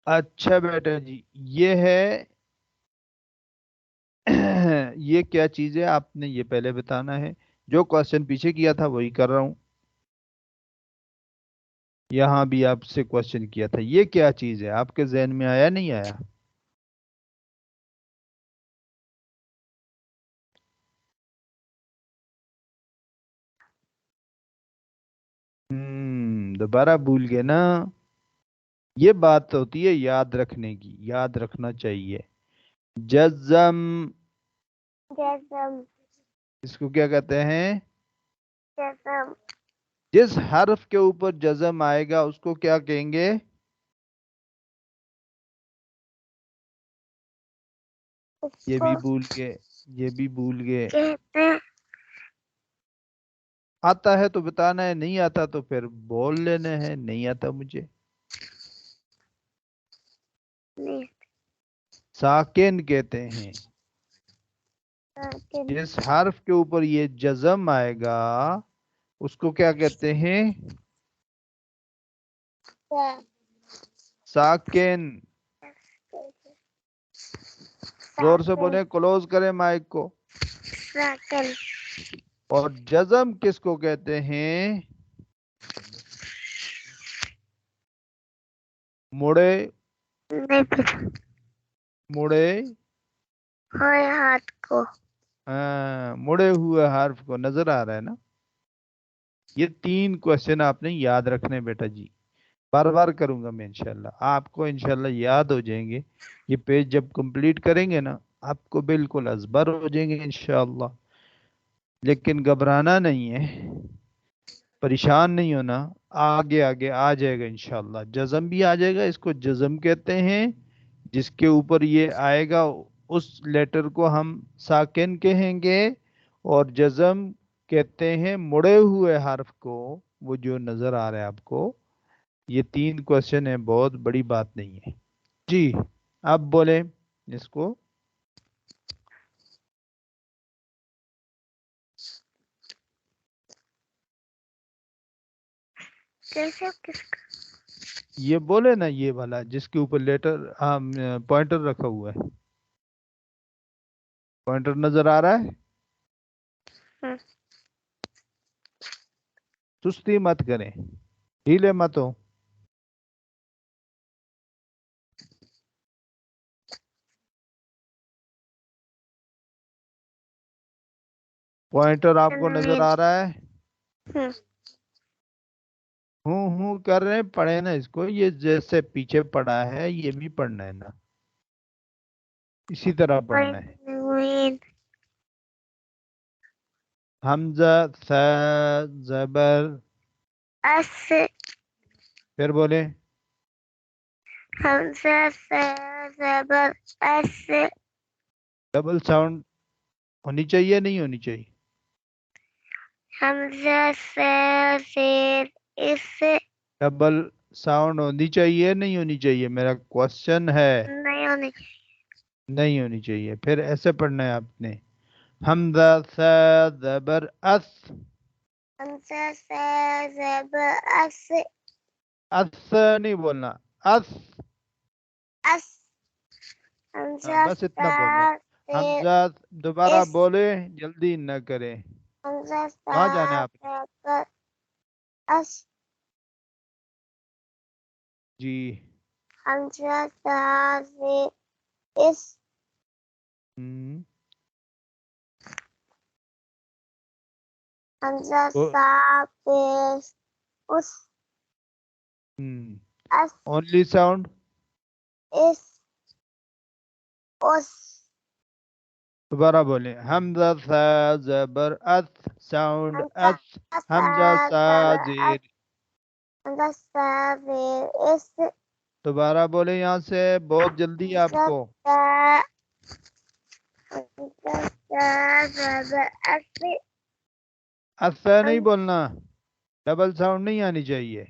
اچھا بیٹا جی، یہ ہے یہ کیا چیز ہے آپ نے یہ پہلے بتانا ہے. جو کوشچن پیچھے کیا تھا وہی کر رہا ہوں. یہاں بھی آپ سے کوشچن کیا تھا، یہ کیا چیز ہے آپ کے ذہن میں آیا نہیں آیا؟ دوبارہ بھول گئے نا. یہ بات ہوتی ہے یاد رکھنے کی، یاد رکھنا چاہیے. جزم. جزم. اس کو کیا کہتے ہیں؟ جزم. جس حرف کے اوپر جزم آئے گا اس کو کیا کہیں گے؟ یہ بھی بھول گئے، یہ بھی بھول گئے. کہتے ہیں آتا ہے تو بتانا ہے، نہیں آتا تو پھر بول لینے ہیں نہیں آتا مجھے. نہیں. ساکن کہتے ہیں. جس حرف کے اوپر یہ جزم آئے گا اس کو کیا کہتے ہیں؟ ساکن. زور سے بولیں، کلوز کریں مائک کو. ساکن. اور جزم کس کو کہتے ہیں؟ مڑے. نہیں پتا. مڑے. ہوئے ہاتھ کو. ہاں، مڑے ہوئے حرف کو. نظر آ رہا ہے نا؟ یہ 3 کوشچن آپ نے یاد رکھنے بیٹا جی. بار بار کروں گا میں انشاءاللہ، آپ کو انشاءاللہ یاد ہو جائیں گے. یہ پیج جب کمپلیٹ کریں گے نا آپ کو بالکل ازبر ہو جائیں گے انشاءاللہ. لیکن گھبرانا نہیں ہے، پریشان نہیں ہونا. آگے آگے آ جائے گا انشاءاللہ. جزم بھی آ جائے گا. اس کو جزم کہتے ہیں جس کے اوپر یہ آئے گا اس لیٹر کو ہم ساکن کہیں گے. اور جزم کہتے ہیں مڑے ہوئے حرف کو، وہ جو نظر آ رہا ہے آپ کو. یہ 3 کوشچن ہیں، بہت بڑی بات نہیں ہے جی. اب بولیں اس کو. کیسے کس کا؟ یہ بولے نا، یہ والا جس کے اوپر لیٹر پوائنٹر رکھا ہوا ہے. پوائنٹر نظر آ رہا ہے؟ سستی مت کریں، ڈھیلے مت ہو. پوائنٹر آپ کو نظر آ رہا ہے؟ ہوں کر رہے ہیں، پڑھے نا اس کو. یہ جیسے پیچھے پڑھا ہے یہ بھی پڑھنا ہے نا، اسی طرح پڑھنا ہے. حمزہ ثا زبر. اس. پھر بولے. حمزہ ثا زبر اس. ڈبل ساؤنڈ ہونی چاہیے نہیں ہونی چاہیے؟ حمزہ ثا زیر اس. ڈبل ساؤنڈ ہونی چاہیے نہیں ہونی چاہیے؟ میرا کوشچن ہے. نہیں ہونی چاہیے. نہیں ہونی چاہیے. پھر ایسے پڑھنا ہے آپ نے. حمزہ ثا زبر اس. حمزہ ثا زبر اس. اس نہیں بولنا، اس. اس. حمزہ بس اتنا ثا بولنا ہے. زیر حمزہ دوبارہ اس. بولے، جلدی نہ کریں. حمزہ ثا کہاں جانا ہے آپ نے؟ زبر اس. جی. حمزہ ثا زیر اس. ہم، حمزہ او- ثا پیش اس. اس. Only sound. اس. اس. دوبارہ بولیں. حمزہ ثا زبر اس. ساؤنڈ حمزہ اس. ثا حمزہ سا زبر زیر. اس. حمزہ ثا زیر اس. دوبارہ بولیں یہاں سے، بہت جلدی آپ حمزہ کو. ثا. حمزہ ثا زبر اس. ایسا نہیں بولنا، ڈبل ساؤنڈ نہیں آنی چاہیے.